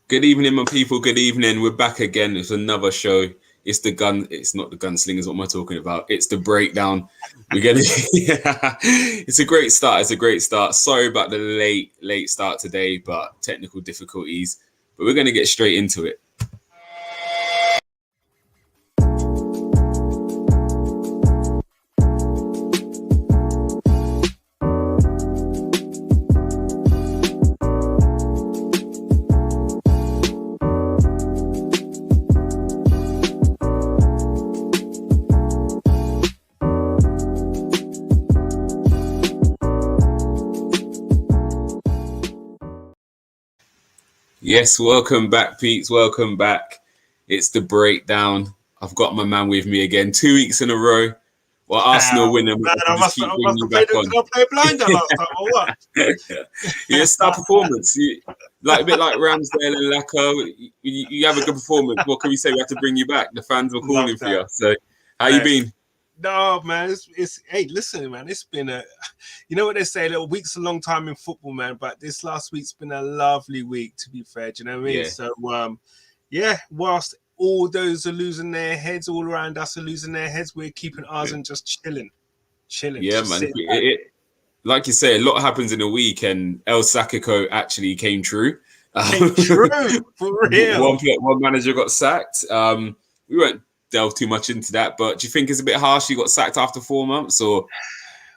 Good evening, my people. Good evening. We're back again. It's another show. It's not the gunslingers. What am I talking about? It's the breakdown. We're gonna. It's a great start. Sorry about the late start today, but technical difficulties. But we're gonna get straight into it. Yes, welcome back, Pete's. Welcome back. It's the breakdown. I've got my man with me again, 2 weeks in a row. Well, Arsenal win them. I must have played blinder last time, or what? Yeah, star performance. A bit like Ramsdale and LACA. You have a good performance. What can we say? We have to bring you back. The fans were calling for you. So, how you been? No, man. It's hey, listen, man. It's been you know what they say, a week's a long time in football, man. But this last week's been a lovely week, to be fair. Do you know what I mean? Yeah. So, whilst all those are losing their heads, all around us are losing their heads, we're keeping ours and just chilling. Yeah, man. Like you say, a lot happens in a week, and El Sacico actually came true. True, for real. One manager got sacked. We won't delve too much into that, but do you think it's a bit harsh he got sacked after 4 months? Or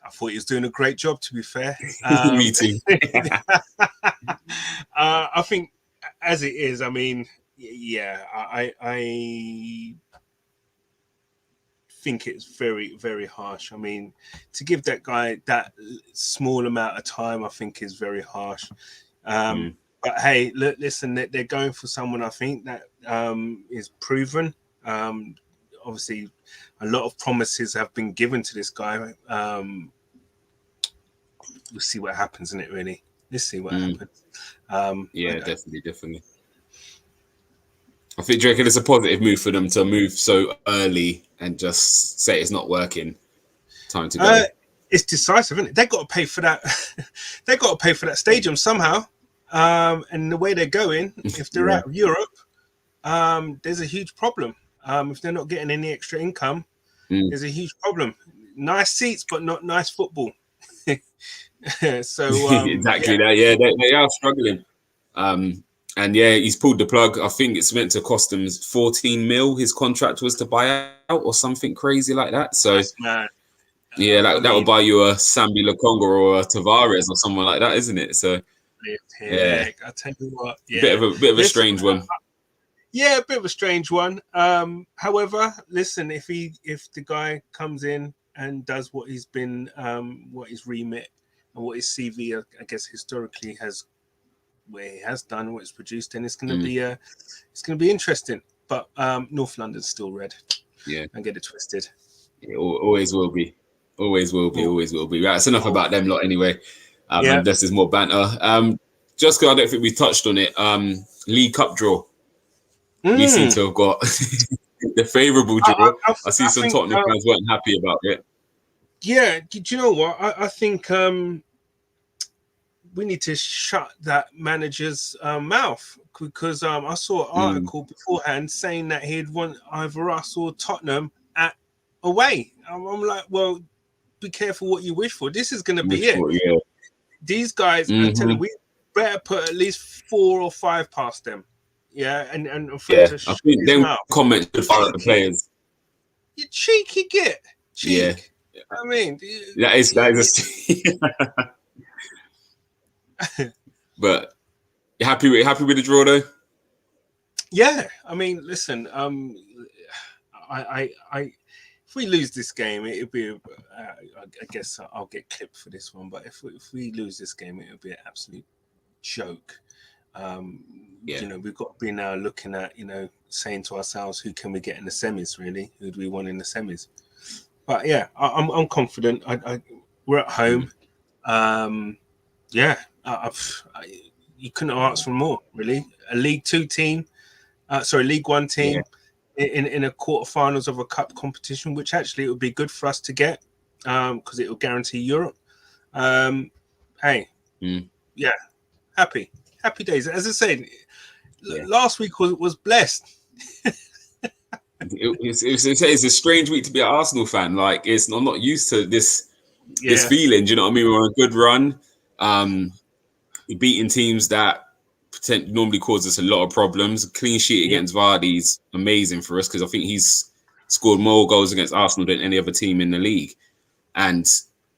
I thought he was doing a great job, to be fair. Me too. I think as it is, I mean, yeah, I think it's very, very harsh. I mean, to give that guy that small amount of time, I think is very harsh. But hey, look, listen, they're going for someone I think that is proven. Obviously, a lot of promises have been given to this guy. We'll see what happens in it, really. Let's see what happens. Definitely. I think, do you reckon it's a positive move for them to move so early and just say it's not working? Time to go. It's decisive, isn't it? They got to pay for that. They got to pay for that stadium somehow. And the way they're going, if they're out of Europe, there's a huge problem. If they're not getting any extra income, there's a huge problem. Nice seats, but not nice football. Exactly that. Yeah, they are struggling. And yeah, he's pulled the plug. I think it's meant to cost him 14 mil. His contract was to buy out or something crazy like that. So yeah, that would buy you a Sambi Lokonga or a Tavares or someone like that, isn't it? So yeah, I tell you what, bit of a strange one. Yeah, a bit of a strange one. However, listen, if the guy comes in and does what he's been, what his remit and what his CV, I guess historically where he has done, what it's produced, then it's going to be interesting. But North London's still red. Yeah, don't get it twisted. It always will be. Always will be. Right, that's enough about them lot anyway. And this is more banter. Just because I don't think we touched on it. League Cup draw. We seem to have got the favourable draw. I see some Tottenham fans weren't happy about it. Yeah, do you know what? I think we need to shut that manager's mouth, because I saw an article beforehand saying that he'd want either us or Tottenham away. I'm like, well, be careful what you wish for. This is going to be it. Yeah. These guys, I tell you, we better put at least 4 or 5 past them. Yeah, and I think them comments should follow the players. You cheeky git. Cheek. Yeah. I mean, that is But you happy with the draw though? Yeah, I mean, listen, I if we lose this game, it'll be I guess I'll get clipped for this one, but if we lose this game, it'll be an absolute joke. You know, we've got to be now looking at, saying to ourselves, who can we get in the semis, really? Who do we want in the semis? But yeah, I'm confident. We're at home. You couldn't have asked for more, really. A League One team in a quarterfinals of a cup competition, which actually it would be good for us to get, because it will guarantee Europe. Happy days. As I said, last week was blessed. It's a strange week to be an Arsenal fan. Like, I'm not used to this feeling. Do you know what I mean? We're on a good run. We're beating teams that normally cause us a lot of problems. A clean sheet against Vardy's amazing for us because I think he's scored more goals against Arsenal than any other team in the league. And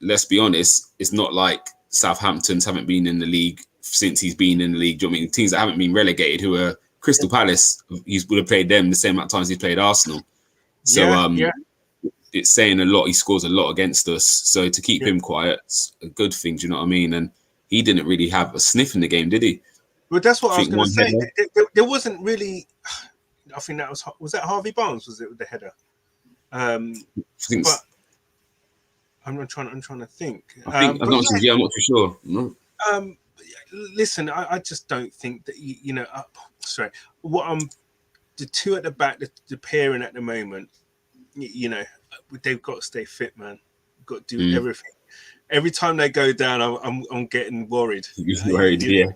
let's be honest, it's not like Southampton's haven't been in the league since he's been in the league. Do you know what I mean? Teams that haven't been relegated, who are Crystal Palace, he would have played them the same amount of times he played Arsenal. So it's saying a lot. He scores a lot against us. So to keep him quiet, it's a good thing. Do you know what I mean? And he didn't really have a sniff in the game, did he? Well, that's what I was going to say. There wasn't really. I think that was that Harvey Barnes, was it, with the header? But I'm trying to think. I'm not too sure. No. Listen, I just don't think that sorry. The two at the back, the pairing at the moment. They've got to stay fit, man. Got to do everything. Every time they go down, I'm getting worried. You're worried, yeah.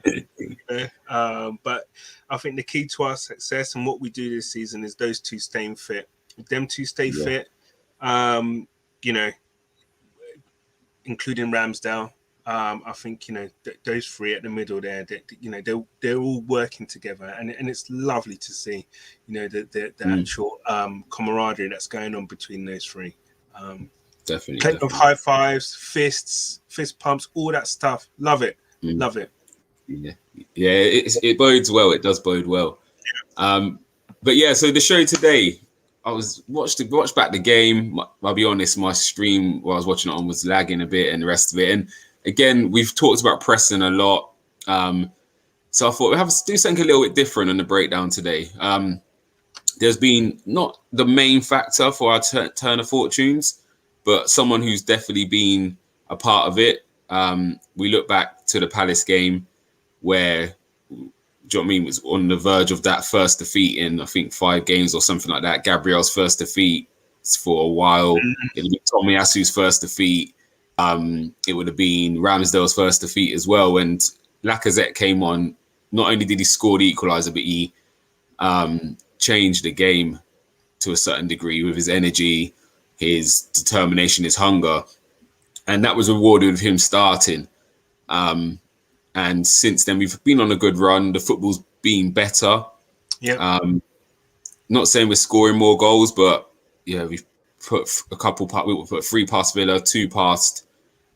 But I think the key to our success and what we do this season is those two staying fit. If them two stay fit, including Ramsdale. I think those three at the middle there, they're all working together, and it's lovely to see, the actual camaraderie that's going on between those three. Definitely. Plenty of high fives, fist pumps, all that stuff. Love it, love it. Yeah, it bodes well. It does bode well. Yeah. But yeah, so the show today, I watched back the game. I'll be honest, my stream while I was watching it on was lagging a bit, and the rest of it. And again, we've talked about pressing a lot. So I thought we'd have to do something a little bit different on the breakdown today. There's been not the main factor for our turn of fortunes, but someone who's definitely been a part of it. We look back to the Palace game where, do you know what I mean, was on the verge of that first defeat in, I think, 5 games or something like that. Gabriel's first defeat for a while. It would be Tomiyasu's first defeat. It would have been Ramsdale's first defeat as well. And Lacazette came on. Not only did he score the equaliser, but he changed the game to a certain degree with his energy, his determination, his hunger. And that was rewarded with him starting. And since then, we've been on a good run. The football's been better. Yeah. Not saying we're scoring more goals, but yeah, we've put we put 3 past Villa, 2 past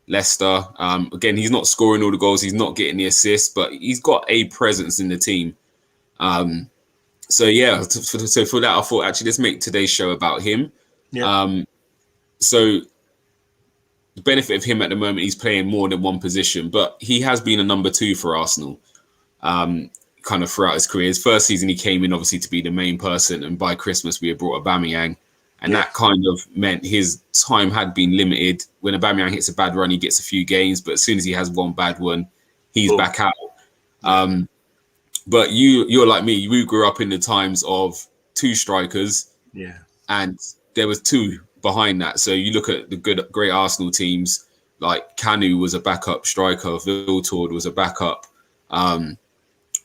Leicester. Again, he's not scoring all the goals. He's not getting the assists, but he's got a presence in the team. So yeah, so for that, I thought actually let's make today's show about him. Yeah. So the benefit of him at the moment, he's playing more than one position, but he has been a number 2 for Arsenal kind of throughout his career. His first season, he came in obviously to be the main person, and by Christmas, we had brought Aubameyang, and that kind of meant his time had been limited. When Aubameyang hits a bad run, he gets a few games, but as soon as he has one bad one, he's back out. But you're like me, we grew up in the times of 2 strikers, and there was 2 behind that. So you look at the great Arsenal teams, like Kanu was a backup striker, Viltord was a backup.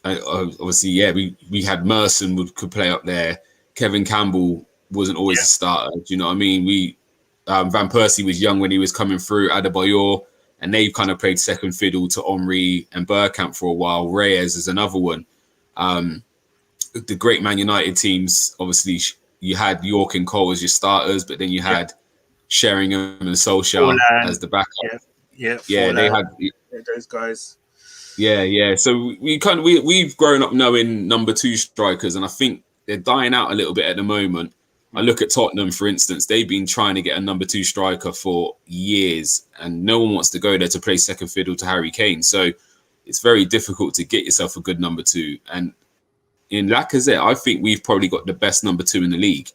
Obviously, we had Merson could play up there. Kevin Campbell wasn't always a starter. Do you know what I mean? Van Persie was young when he was coming through, Adebayor, and they've kind of played second fiddle to Armoury and Bergkamp for a while. Reyes is another one. The great Man United teams, obviously, you had York and Cole as your starters, but then you had Sheringham and Solskjaer as the backup. They had those guys. Yeah. So we've grown up knowing number 2 strikers, and I think they're dying out a little bit at the moment. I look at Tottenham, for instance. They've been trying to get a number 2 striker for years, and no one wants to go there to play second fiddle to Harry Kane. So it's very difficult to get yourself a good number 2. And in Lacazette, I think we've probably got the best number 2 in the league.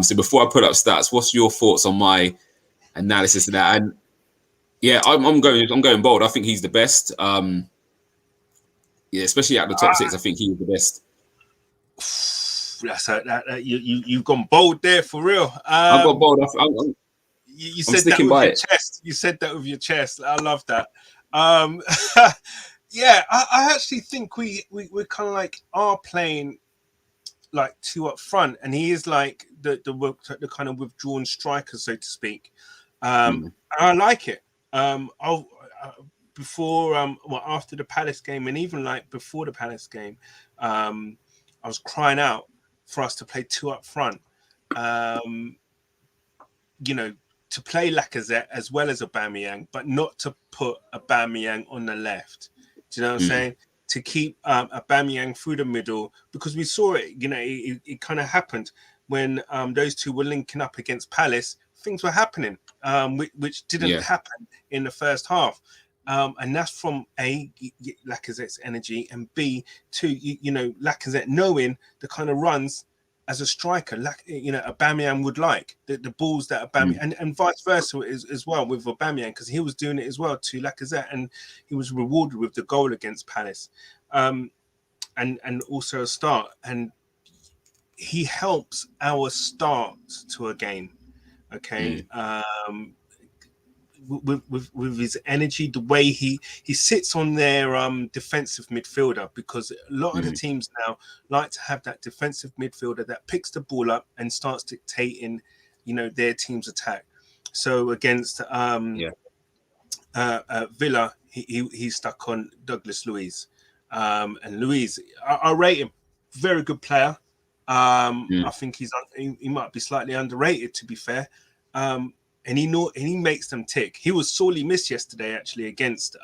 So before I put up stats, what's your thoughts on my analysis of that? And yeah, I'm going bold. I think he's the best. Especially out of the top 6, I think he's the best. You've gone bold there for real. I've got bold. You said that with your chest. You said that with your chest. I love that. Yeah, I actually think we kind of like are playing like two up front, and he is like the kind of withdrawn striker, so to speak. And I like it. I'll before well, after the Palace game, and even like before the Palace game, I was crying out for us to play two up front. You know, to play Lacazette as well as Aubameyang, but not to put Aubameyang on the left. Do you know what I'm saying? To keep Aubameyang through the middle, because we saw it. You know, it kind of happened when those two were linking up against Palace. Things were happening, which didn't happen in the first half. And that's from A, Lacazette's energy, and B, two, you know, Lacazette knowing the kind of runs as a striker, you know, Aubameyang would like the balls that Aubameyang, and vice versa as well with Aubameyang, because he was doing it as well to Lacazette, and he was rewarded with the goal against Palace, and also a start, and he helps our start to a game. Okay, with his energy, the way he sits on their defensive midfielder, because a lot of the teams now like to have that defensive midfielder that picks the ball up and starts dictating, you know, their team's attack. So against Villa, he's stuck on Douglas Luiz, and Luiz, I rate him, very good player. I think he might be slightly underrated, to be fair. And he makes them tick. He was sorely missed yesterday, actually, against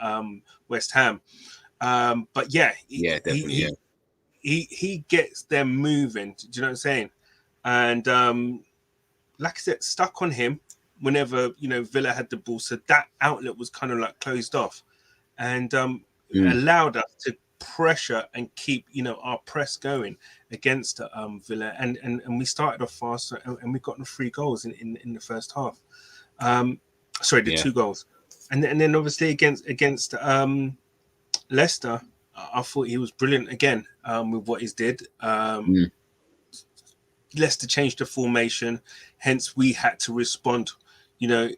West Ham. But yeah, he gets them moving. Do you know what I'm saying? And Lacazette stuck on him whenever, you know, Villa had the ball, so that outlet was kind of like closed off, and allowed us to pressure and keep, you know, our press going against Villa, and we started off fast, and we got the 3 goals in the first half. Sorry, the 2 goals, and then obviously against Leicester, I thought he was brilliant again with what he did. Leicester changed the formation, hence we had to respond, you know,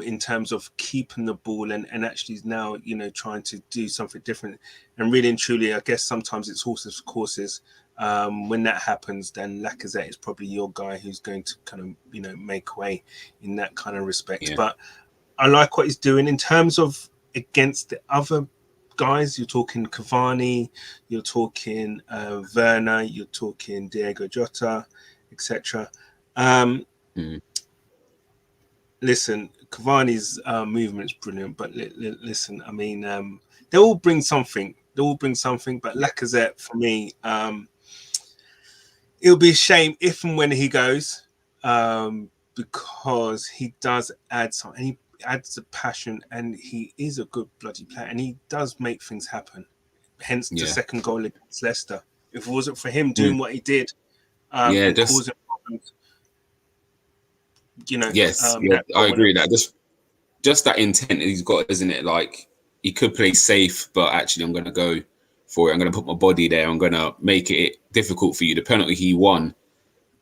in terms of keeping the ball and actually now, you know, trying to do something different. And really and truly, I guess sometimes it's horses for courses. When that happens, then Lacazette is probably your guy who's going to kind of, you know, make way in that kind of respect. But I like what he's doing in terms of against the other guys. You're talking Cavani, you're talking Werner, you're talking Diego Jota, etc. Listen, Cavani's movement is brilliant, but listen, I mean, they all bring something. But Lacazette, for me, it'll be a shame if and when he goes, because he does add something. He adds the passion, and he is a good bloody player, and he does make things happen. Hence the second goal against Leicester. If it wasn't for him doing what he did, and causing problems, you know. I agree with that. Just that intent he's got, isn't it? Like, he could play safe, but actually, I'm going to go for it. I'm going to put my body there. I'm going to make it difficult for you. The penalty he won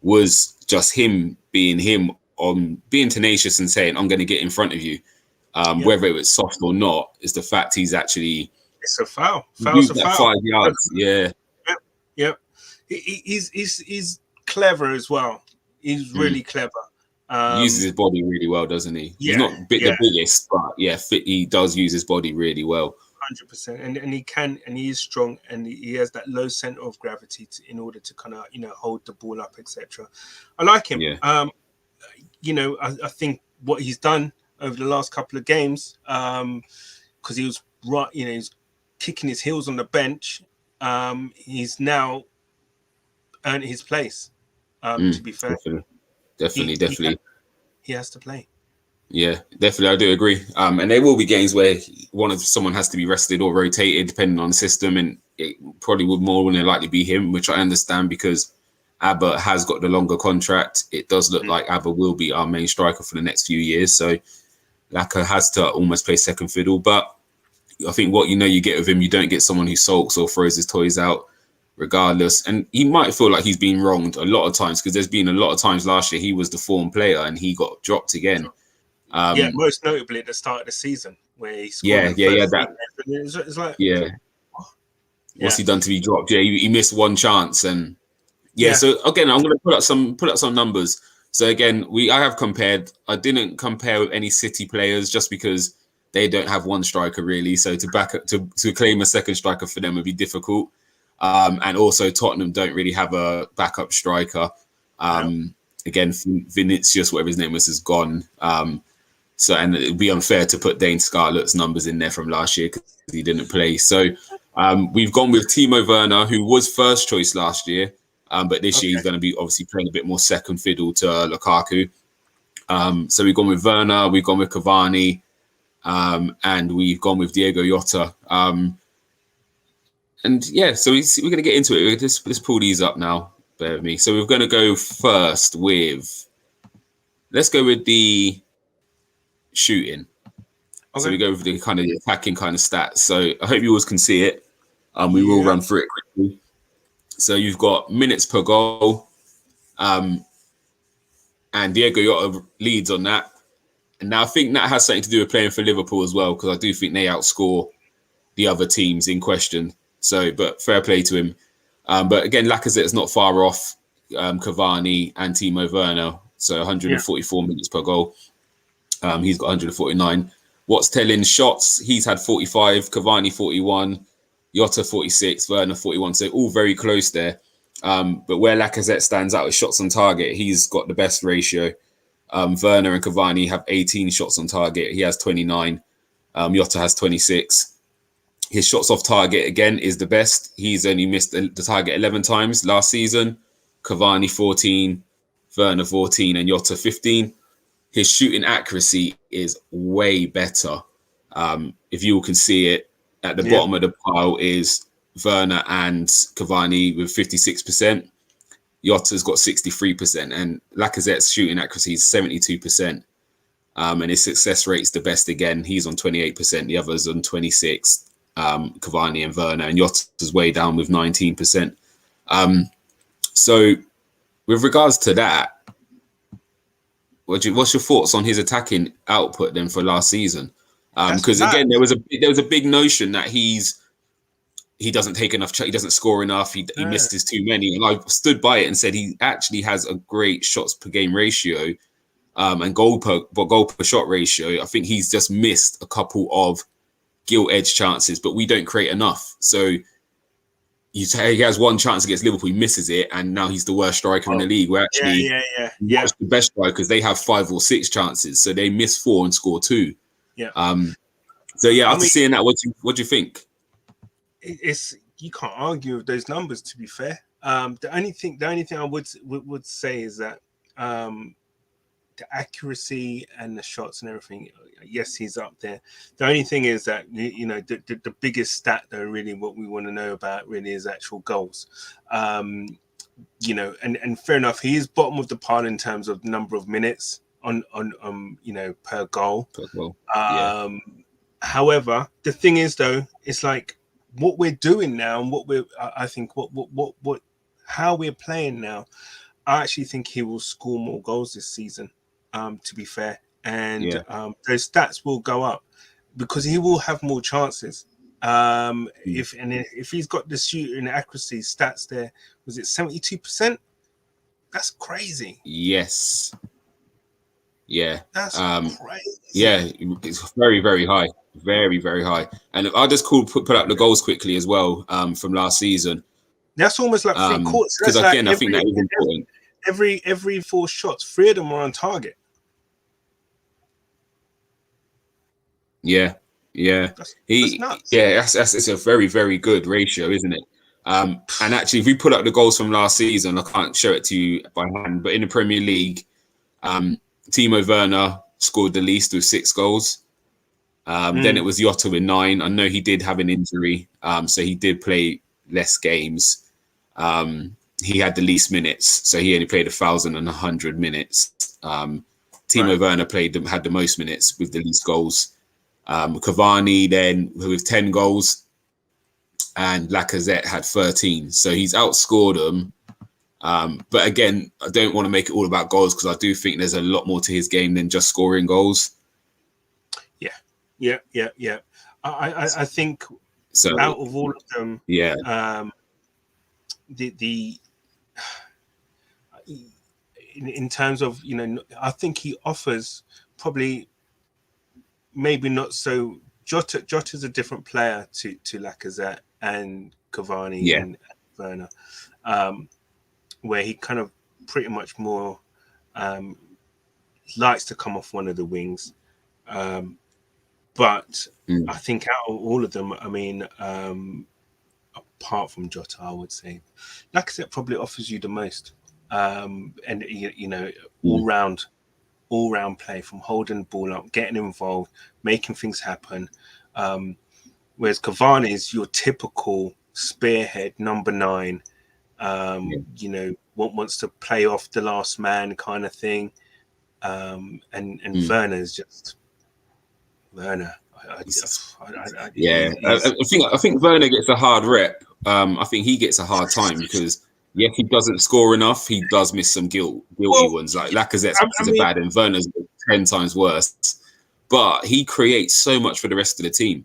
was just him being him, on being tenacious and saying, I'm going to get in front of you. Whether it was soft or not is the fact he's actually... It's a foul. Foul's a foul. 5 yards, Yep. He's clever as well. He's really clever. He uses his body really well, doesn't he? He's not the biggest, but he does use his body really well. 100%, and he can, and he is strong, and he has that low center of gravity in order to kind of, you know, hold the ball up, etc. I like him. You know, I think what he's done over the last couple of games, because he was right, you know, he's kicking his heels on the bench. He's now earned his place. To be fair, definitely, he has to play. Yeah, definitely, I do agree. And there will be games where someone has to be rested or rotated, depending on the system, and it probably would more than likely be him, which I understand because Abba has got the longer contract. It does look like Abba will be our main striker for the next few years, so LACA has to almost play second fiddle. But I think what you get with him, you don't get someone who sulks or throws his toys out, regardless. And he might feel like he's been wronged a lot of times, because there's been a lot of times last year he was the form player and he got dropped again. Most notably at the start of the season where he scored it's like What's he done to be dropped? Yeah, he missed one chance, and Yeah. So again, I'm going to put up some numbers. So again, I have compared. I didn't compare with any City players just because they don't have one striker really. So to back up to claim a second striker for them would be difficult. And also Tottenham don't really have a backup striker. Again, Vinicius, whatever his name was, is gone. So and it'd be unfair to put Dane Scarlett's numbers in there from last year because he didn't play. So we've gone with Timo Werner, who was first choice last year. But this year he's going to be obviously playing a bit more second fiddle to Lukaku. So we've gone with Werner, we've gone with Cavani, and we've gone with Diego Jota. And yeah, so we're going to get into it. Let's pull these up now. Bear with me. So we're going to go first with, let's go with the shooting. Okay. So we go with the kind of the attacking kind of stats. So I hope you all can see it. We will run through it quickly. So you've got minutes per goal, and Diego Jota leads on that. And now I think that has something to do with playing for Liverpool as well, because I do think they outscore the other teams in question. So, but fair play to him. But again, Lacazette is not far off Cavani and Timo Werner. So 144 minutes per goal. He's got 149. What's telling shots? He's had 45, Cavani 41. Jota 46, Werner 41, so all very close there. But where Lacazette stands out is shots on target. He's got the best ratio. Werner and Cavani have 18 shots on target. He has 29. Jota has 26. His shots off target, again, is the best. He's only missed the target 11 times last season. Cavani 14, Werner 14, and Jota 15. His shooting accuracy is way better. If you all can see it, at the bottom of the pile is Werner and Cavani with 56%. Jota's got 63%, and Lacazette's shooting accuracy is 72%. And his success rate's the best again. He's on 28%, the others on 26%. Cavani and Werner, and Jota's way down with 19%. So with regards to that, what's your thoughts on his attacking output then for last season? Because again, there was a big notion that he doesn't take enough, he doesn't score enough, he misses too many, and I stood by it and said he actually has a great shots per game ratio, and goal per shot ratio. I think he's just missed a couple of gilt edge chances, but we don't create enough. So he has one chance against Liverpool, he misses it, and now he's the worst striker in the league. We're actually the best strikers. They have 5 or 6 chances, so they miss 4 and score 2. Yeah. So yeah, after seeing that, what do you think? It's, you can't argue with those numbers, to be fair. The only thing I would say is that the accuracy and the shots and everything, yes, he's up there. The only thing is that the biggest stat though, really, what we want to know about really is actual goals. And fair enough, he is bottom of the pile in terms of number of minutes on per goal. However, the thing is though, it's like what we're doing now and how we're playing now. I actually think he will score more goals this season, to be fair, and those stats will go up because he will have more chances. If he's got the shooting accuracy stats there, was it 72%? That's crazy. Yes. Yeah. That's crazy. Yeah, it's very, very high. Very, very high. And I'll just put up the goals quickly as well from last season. That's almost like 3 quarters. Because again, I think that is important. Every 4 shots, 3 of them are on target. Yeah. That's nuts. Yeah, it's a very, very good ratio, isn't it? And actually, if we put up the goals from last season, I can't show it to you by hand, but in the Premier League, Timo Werner scored the least with 6 goals. Then it was Jota with 9. I know he did have an injury, so he did play less games. He had the least minutes, so he only played 1,100 minutes. Timo Werner had the most minutes with the least goals. Cavani then with 10 goals, and Lacazette had 13. So he's outscored them. But again, I don't want to make it all about goals because I do think there's a lot more to his game than just scoring goals. Yeah. I think So out of all of them, yeah, the in terms of, you know, I think he offers probably maybe not so. Jota's a different player to Lacazette and Cavani yeah, and Werner, where he kind of pretty much more likes to come off one of the wings. But I think out of all of them, I mean, apart from Jota, I would say Lacazette probably offers you the most. And you know, all round play, from holding the ball up, getting involved, making things happen. Whereas Cavani is your typical spearhead number 9. You know, wants to play off the last man kind of thing. And Werner is just Werner. I think Werner gets a hard rep. I think he gets a hard time because if he doesn't score enough, he does miss some guilty ones. Like Lacazette's are bad and Werner's 10 times worse. But he creates so much for the rest of the team.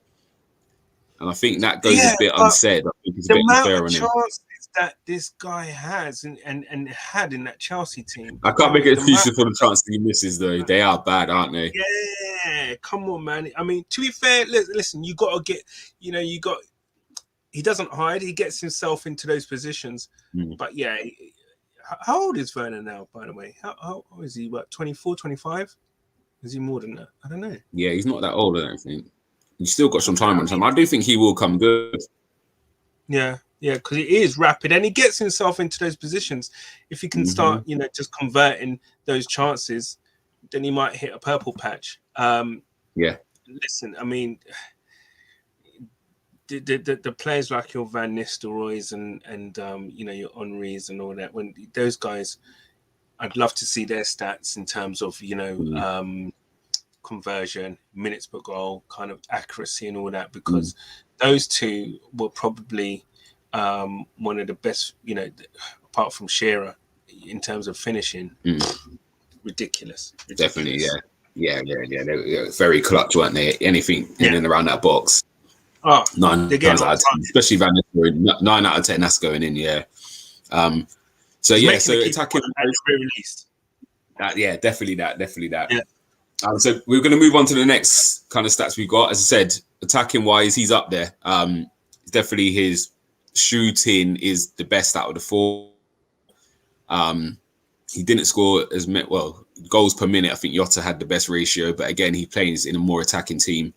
And I think that goes a bit unsaid. I think it's a bit unfair on him. That this guy has and had in that Chelsea team. I can't make excuses for the chances he misses, though. They are bad, aren't they? Yeah, come on, man. I mean, to be fair, listen, you got to get, you know, he doesn't hide. He gets himself into those positions. But yeah, how old is Werner now, by the way? How old is he? What, 24, 25? Is he more than that? I don't know. Yeah, he's not that old, I don't think. He's still got some time on him. I do think he will come good. Yeah. Yeah, because he is rapid and he gets himself into those positions. If he can start, you know, just converting those chances, then he might hit a purple patch. Listen, I mean, the players like your Van Nistelrooys and you know, your Henrys and all that, when those guys, I'd love to see their stats in terms of, you know, conversion, minutes per goal, kind of accuracy and all that, because those two were probably one of the best, you know, apart from Shearer, in terms of finishing. Ridiculous. Definitely, yeah. They were very clutch, weren't they? Anything in and around that box. 9 times out of 10, especially Van Nistelrooy, 9 out of 10, that's going in, so attacking released. Definitely that. So we're going to move on to the next kind of stats we've got. As I said, attacking wise, he's up there. Definitely his shooting is the best out of the 4. He didn't score as many, goals per minute. I think Jota had the best ratio, but again, he plays in a more attacking team.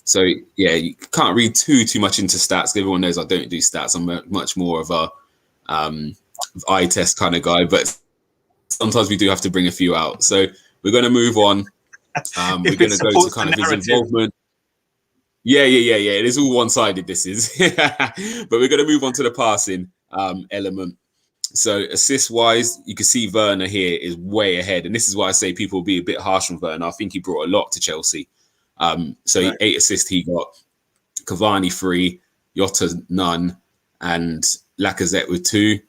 So you can't read too much into stats. Everyone knows I don't do stats. I'm much more of a eye test kind of guy, but sometimes we do have to bring a few out. So we're going to move on. We're going to go to kind of his involvement. Yeah. It is all one-sided, this is. But we're going to move on to the passing element. So assist-wise, you can see Werner here is way ahead. And this is why I say people will be a bit harsh on Werner. I think he brought a lot to Chelsea. 8 assists he got. Cavani 3, Jota none, and Lacazette with 2.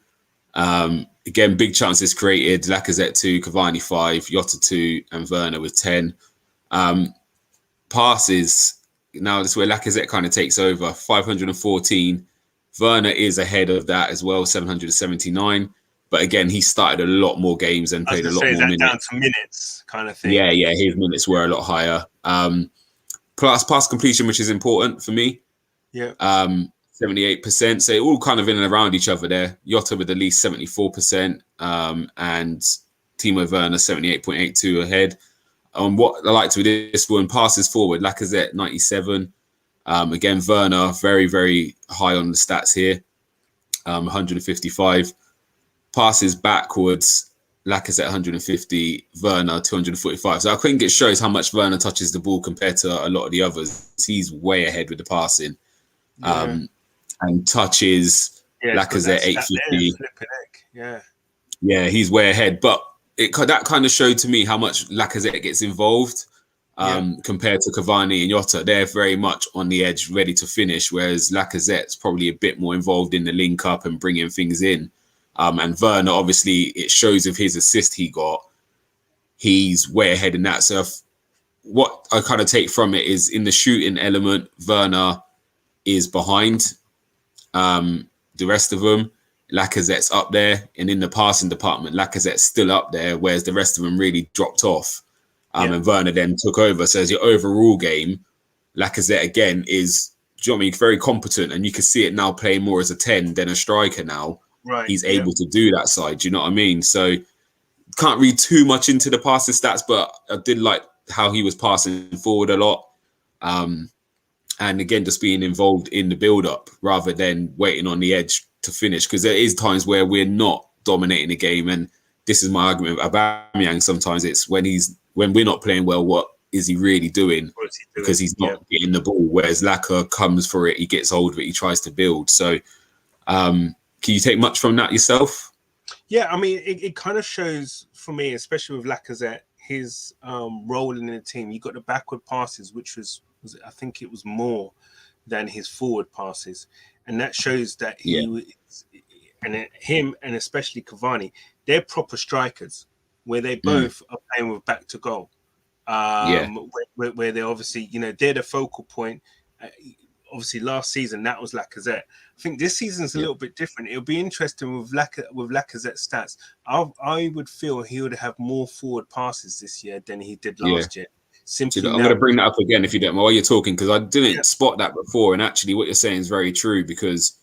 Again, big chances created. Lacazette 2, Cavani 5, Jota 2, and Werner with 10. Passes, now this is where Lacazette kind of takes over, 514. Werner is ahead of that as well, 779. But again, he started a lot more games and played a lot more minutes. Down to minutes kind of thing. Yeah, his minutes were a lot higher. Plus pass completion, which is important for me. 78%. So all kind of in and around each other there. Jota with at least 74%, and Timo Werner 78.82 ahead. What I liked with this one, passes forward, Lacazette 97. Again, Werner very, very high on the stats here, 155. Passes backwards, Lacazette 150, Werner 245. So I think it shows how much Werner touches the ball compared to a lot of the others. He's way ahead with the passing. And touches, Lacazette 850. Yeah, he's way ahead. But that kind of showed to me how much Lacazette gets involved compared to Cavani and Jota. They're very much on the edge, ready to finish, whereas Lacazette's probably a bit more involved in the link up and bringing things in. And Werner, obviously, it shows of his assist he got, he's way ahead in that. So what I kind of take from it is in the shooting element, Werner is behind the rest of them. Lacazette's up there, and in the passing department, Lacazette's still up there, whereas the rest of them really dropped off. And Werner then took over. So as your overall game, Lacazette again is, do you know what I mean, very competent, and you can see it now playing more as a 10 than a striker now. Right. He's able to do that side. Do you know what I mean? So can't read too much into the passing stats, but I did like how he was passing forward a lot. And again, just being involved in the build-up rather than waiting on the edge to finish, because there is times where we're not dominating the game, and this is my argument with Aubameyang. Sometimes it's when we're not playing well, what is he really doing? Because he's not getting the ball. Whereas LACA comes for it, he gets hold of it, he tries to build. So, can you take much from that yourself? Yeah, I mean, it kind of shows for me, especially with Lacazette, his role in the team. You got the backward passes, which was I think it was more than his forward passes, and that shows that him and especially Cavani, they're proper strikers, where they both are playing with back to goal. Where they're obviously, they're the focal point. Obviously, last season that was Lacazette. I think this season's a little bit different. It'll be interesting with Lacazette's stats. I would feel he would have more forward passes this year than he did last year. Simply, I'm going to bring that up again if you don't mind while you're talking, because I didn't spot that before. And actually, what you're saying is very true, because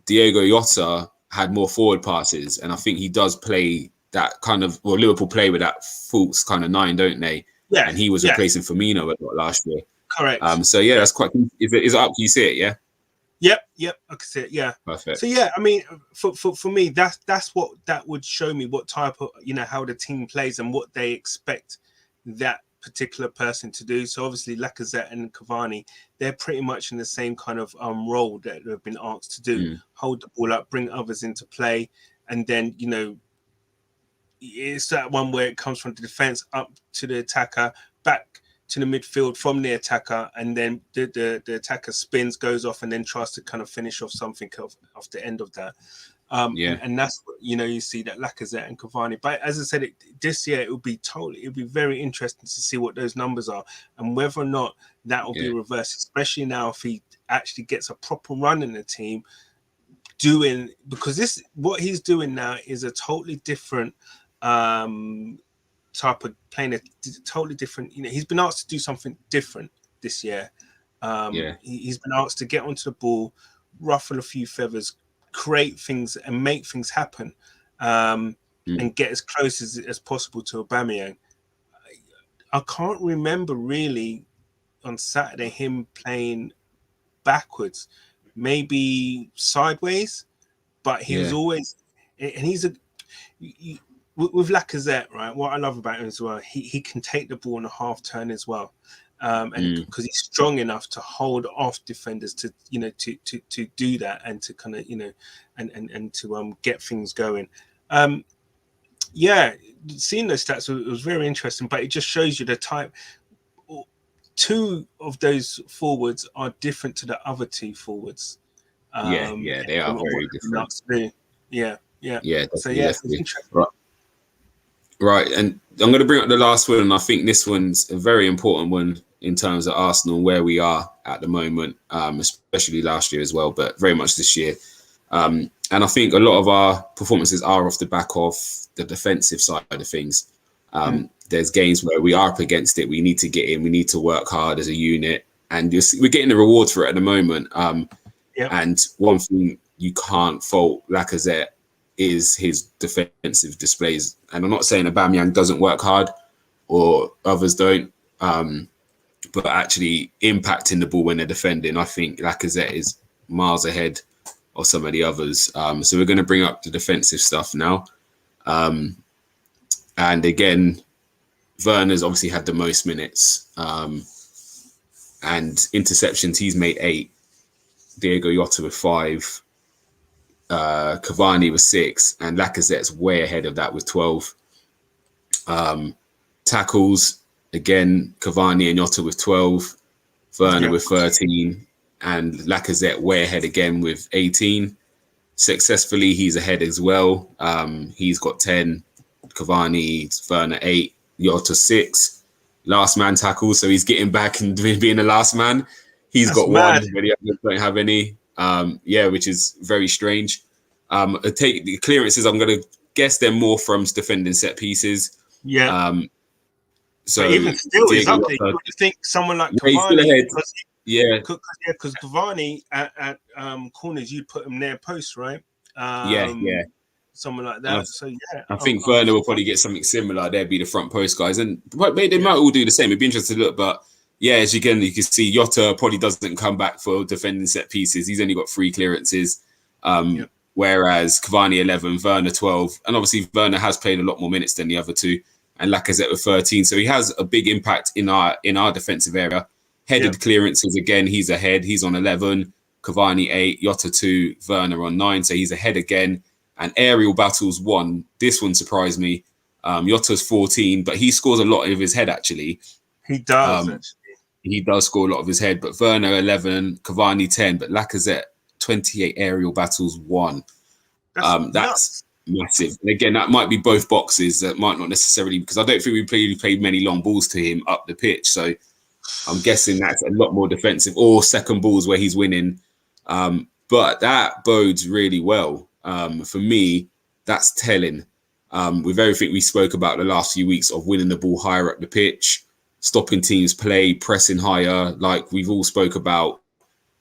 Diogo Jota had more forward passes, and I think he does play that kind of, well, Liverpool play with that false kind of 9, don't they? Yeah. And he was replacing Firmino a lot last year. Correct. So yeah, that's quite. Is it up? Can you see it? Yeah. Yep. I can see it. Yeah. Perfect. So yeah, I mean, for me, that's what that would show me what type of, how the team plays and what they expect that particular person to do. So obviously Lacazette and Cavani, they're pretty much in the same kind of role that they've been asked to do: hold the ball up, bring others into play, and then it's that one where it comes from the defense up to the attacker, back to the midfield from the attacker, and then the attacker spins, goes off, and then tries to kind of finish off something off the end of that. And that's what, you see that Lacazette and Cavani. But as I said, this year it would be very interesting to see what those numbers are and whether or not that will be reversed, especially now if he actually gets a proper run in the team, because what he's doing now is a totally different type of playing, a totally different. He's been asked to do something different this year. He's been asked to get onto the ball, ruffle a few feathers, create things and make things happen, and get as close as possible to Aubameyang. I can't remember really on Saturday him playing backwards, maybe sideways, but he was always, and he's with Lacazette, right? What I love about him as well, he can take the ball on a half turn as well, and because he's strong enough to hold off defenders to do that and to kind of and to get things going. Seeing those stats was very interesting, but it just shows you the type. Two of those forwards are different to the other two forwards. They are very different. Yeah. So it's interesting. Right, and I'm going to bring up the last one, and I think this one's a very important one in terms of Arsenal, where we are at the moment, especially last year as well, but very much this year. And I think a lot of our performances are off the back of the defensive side of things. There's games where we are up against it. We need to get in. We need to work hard as a unit, and we're getting the rewards for it at the moment. And one thing you can't fault Lacazette is his defensive displays. And I'm not saying Aubameyang doesn't work hard or others don't, but actually impacting the ball when they're defending, I think Lacazette is miles ahead of some of the others. So we're going to bring up the defensive stuff now. And again, Werner's obviously had the most minutes, and interceptions, he's made 8. Diogo Jota with 5. Cavani with 6, and Lacazette's way ahead of that with 12. Tackles, again, Cavani and Jota with 12, Werner with 13, and Lacazette way ahead again with 18. Successfully, he's ahead as well. He's got 10, Cavani, Werner 8, Jota 6. Last man tackles, so he's getting back and being the last man. He's That's got one, mad. but the others don't have any. Yeah, which is very strange. Take the clearances. I'm going to guess they're more from defending set pieces. Yeah. So But even still, he's Diego up there. Jota, You think someone like yeah, he's still Cavani, ahead. Yeah, because Cavani at corners, you'd put him near post, right? yeah. Someone like that. So yeah, I think Werner will probably get something similar. They'd be the front post guys, and they might all do the same. It'd be interesting to look, but yeah, as you can see, Jota probably doesn't come back for defending set pieces. He's only got 3 clearances, whereas Cavani 11, Werner 12, and obviously Werner has played a lot more minutes than the other two, and Lacazette with 13. So he has a big impact in our defensive area. Headed clearances again, he's ahead. He's on 11, Cavani 8, Jota 2, Werner on 9. So he's ahead again. And aerial battles 1. This one surprised me. Jota's 14, but he scores a lot of his head actually. He does actually. He does score a lot of his head, but Werner 11, Cavani 10, but Lacazette 28 aerial battles 1. That's massive. And again, that might be both boxes. That might not necessarily, because I don't think we played many long balls to him up the pitch. So I'm guessing that's a lot more defensive or second balls where he's winning. But that bodes really well. For me, that's telling. With everything we spoke about the last few weeks of winning the ball higher up the pitch, stopping teams play, pressing higher, like we've all spoke about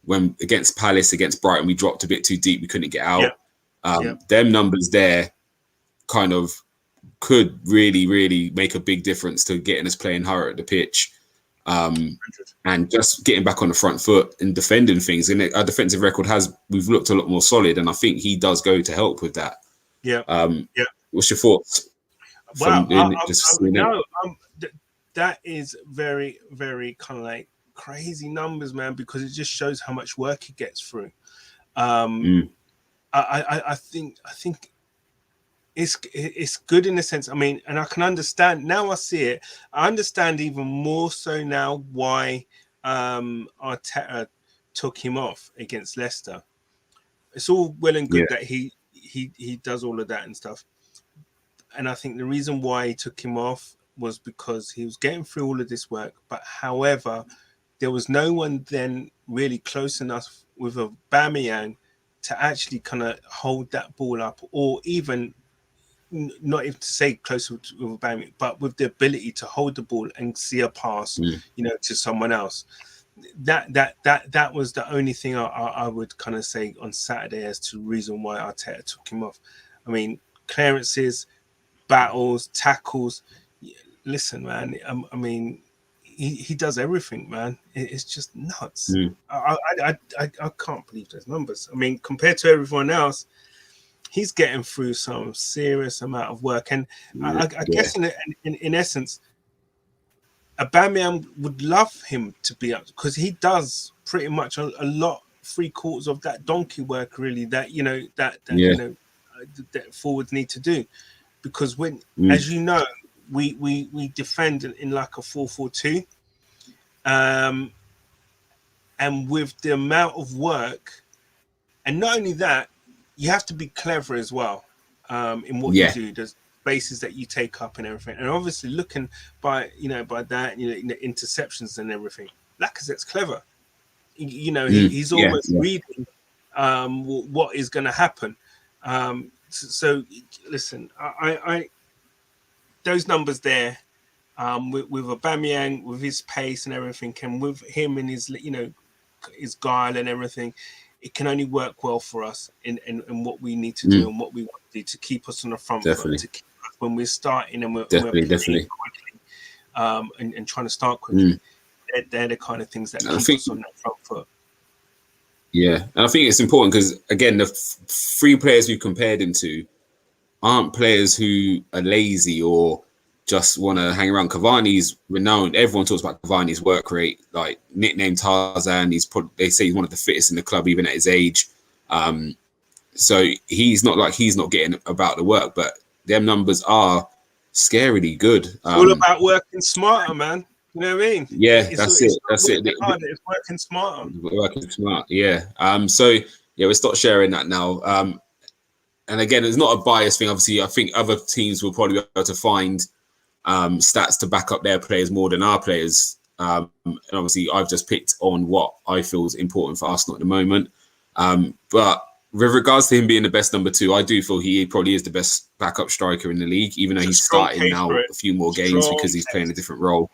when against Palace, against Brighton, we dropped a bit too deep, we couldn't get out. Them numbers there kind of could really, really make a big difference to getting us playing higher at the pitch. And just getting back on the front foot and defending things. And our defensive record we've looked a lot more solid, and I think he does go to help with that. What's your thoughts? Wow, that is very, very kind of like crazy numbers, man, because it just shows how much work he gets through. I think it's good in a sense. I mean, and I can understand now. I see it. I understand even more so now why Arteta took him off against Leicester. It's all well and good that he does all of that and stuff. And I think the reason why he took him off was because he was getting through all of this work. But however, there was no one then really close enough with Aubameyang to actually kind of hold that ball up, or even not even to say closer with Aubameyang, but with the ability to hold the ball and see a pass, to someone else. That was the only thing I would kind of say on Saturday as to the reason why Arteta took him off. I mean, clearances, battles, tackles. Listen, man. I mean, he does everything, man. It's just nuts. I can't believe those numbers. I mean, compared to everyone else, he's getting through some serious amount of work, and I guess in essence, Aubameyang would love him to be up, because he does pretty much a lot, 3/4 of that donkey work, really. That that forwards need to do, because when, as you know, we defend in like a 4-4-2, and with the amount of work, and not only that, you have to be clever as well in what you do. There's spaces that you take up and everything, and obviously looking by that, interceptions and everything. Lacazette's clever. He's almost reading what is going to happen. So listen, I those numbers there, with Aubameyang, with his pace and everything, and with him and his his guile and everything, it can only work well for us in what we need to do and what we want to do to keep us on the front foot, to keep us when we're starting and we're playing quickly, and trying to start quickly. They're the kind of things that keep us on that front foot. Yeah, and I think it's important because, again, the 3 players you compared him to aren't players who are lazy or just want to hang around. Cavani's renowned. Everyone talks about Cavani's work rate, like nicknamed Tarzan. They say he's one of the fittest in the club, even at his age. So he's not like he's not getting about the work, but them numbers are scarily good. It's all about working smarter, man. You know what I mean? Yeah, that's it. That's it. It's working smarter. Working smart, yeah. So yeah, we'll start sharing that now. And again, it's not a bias thing. Obviously, I think other teams will probably be able to find stats to back up their players more than our players. And obviously, I've just picked on what I feel is important for Arsenal at the moment. But with regards to him being the best number 2, I do feel he probably is the best backup striker in the league, even though he's starting now a few more games because he's playing a different role.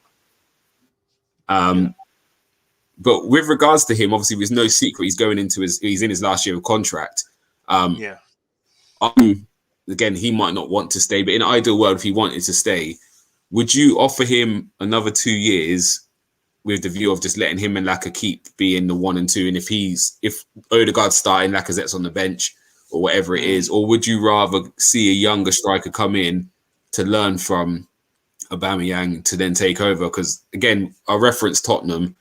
But with regards to him, obviously, there's no secret he's in his last year of contract. Again, he might not want to stay, but in an ideal world, if he wanted to stay, would you offer him another 2 years with the view of just letting him and LACA keep being the 1 and 2? And if Odegaard's starting, Lacazette's on the bench or whatever it is, or would you rather see a younger striker come in to learn from Aubameyang to then take over? Because again, I reference Tottenham.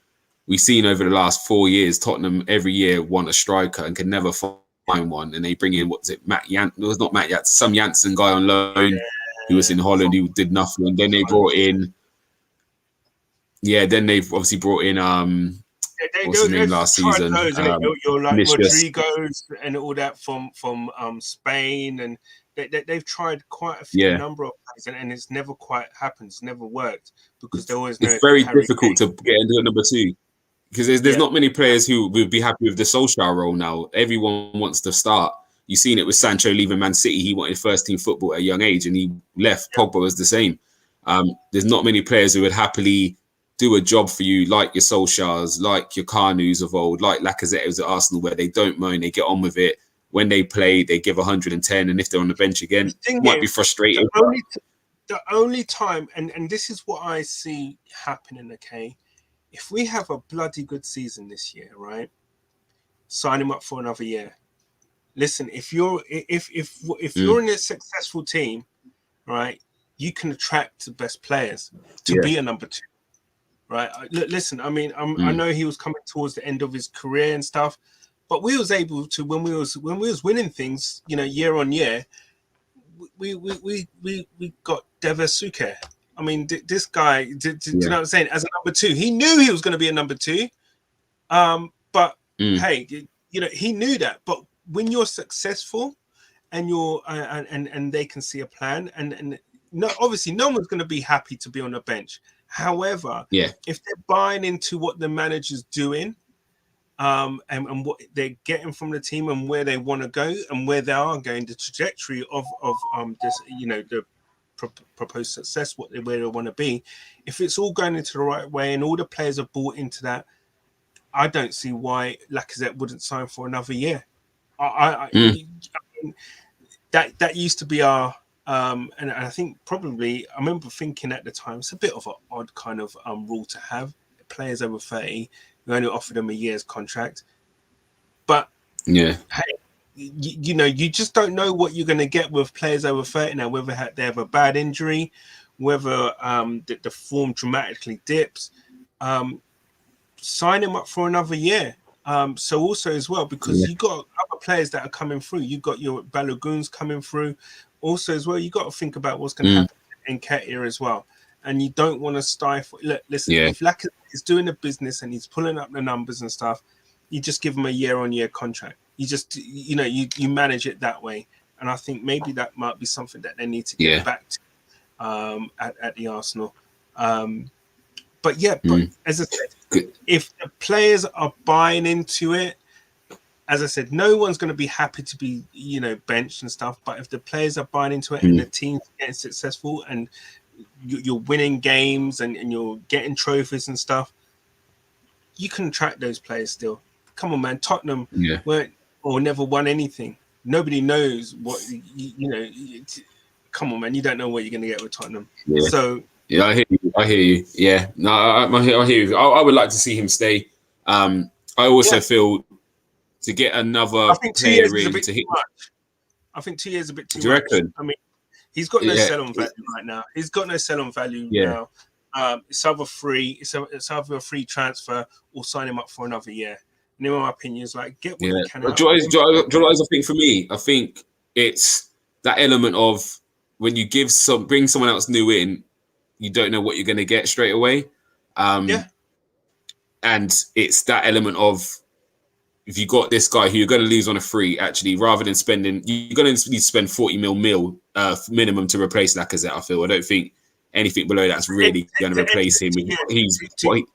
We've seen over the last 4 years, Tottenham every year want a striker and can never find one. And they bring in, it was not Matt Jansen, some Jansen guy on loan who was in Holland, who did nothing. And then they brought in, then they've obviously brought in what's his name last season? You're like Rodrigo's and all that from Spain, and they've tried quite a few number of things, and it's never quite happened. It's never worked because they always know it's very difficult to get into a number 2 because there's not many players who would be happy with the Solskjaer role now. Everyone wants to start. You've seen it with Sancho leaving Man City. He wanted first team football at a young age, and he left. Pogba was the same. There's not many players who would happily do a job for you like your Solskjaers, like your Carnus of old, like Lacazette was at Arsenal, where they don't moan, they get on with it. When they play, they give 110, and if they're on the bench again, it might be frustrating. The only time, and this is what I see happening, okay? If we have a bloody good season this year, right? Sign him up for another year. Listen, if you're in a successful team, right, you can attract the best players to be a number 2. Right. Listen, I mean, I know he was coming towards the end of his career and stuff, but we was able to when we was winning things, year on year. We got Devasuke. I mean, this guy. Do you know what I'm saying? As a number 2, he knew he was going to be a number 2. But hey, he knew that. But when you're successful, and you're and they can see a plan, and no, obviously, no one's going to be happy to be on the bench. However, if they're buying into what the manager's doing, and what they're getting from the team and where they want to go and where they are going, the trajectory of this, the proposed success, where they want to be, if it's all going into the right way and all the players are bought into that, I don't see why Lacazette wouldn't sign for another year. I mean, that used to be our. And I think probably I remember thinking at the time it's a bit of an odd kind of rule to have. Players over 30, we only offer them a year's contract. But hey, you just don't know what you're going to get with players over 30 now. Whether they have a bad injury, whether the form dramatically dips. Sign him up for another year. So also as well, because you got other players that are coming through. You got your Baloguns coming through. Also, as well, you got to think about what's going to happen in Ketia as well, and you don't want to stifle. Look, listen, if Lacazette is doing the business and he's pulling up the numbers and stuff, you just give him a year-on-year contract. You just, you manage it that way, and I think maybe that might be something that they need to get back to at the Arsenal. But as I said, if the players are buying into it. As I said, no one's going to be happy to be, benched and stuff. But if the players are buying into it and the team's getting successful and you're winning games and you're getting trophies and stuff, you can attract those players still. Come on, man. Tottenham weren't or never won anything. Nobody knows what, come on, man. You don't know what you're going to get with Tottenham. Yeah. So I hear you. Yeah. No, I hear you. I would like to see him stay. I also feel to get another player in to hit. I think 2 years is a bit too much. Do you reckon? I mean, he's got no sell-on value right now. He's got no sell-on value now. It's either free. It's either a free transfer or sign him up for another year. And in my opinion, it's like get what you can. Do you know what I think for me? I think it's that element of when you bring someone else new in, you don't know what you're going to get straight away. And it's that element of if you got this guy who you're going to lose on a free, actually, rather than spending, you're going to need to spend 40 mil minimum to replace Lacazette. I feel. I don't think anything below that's really going to replace him with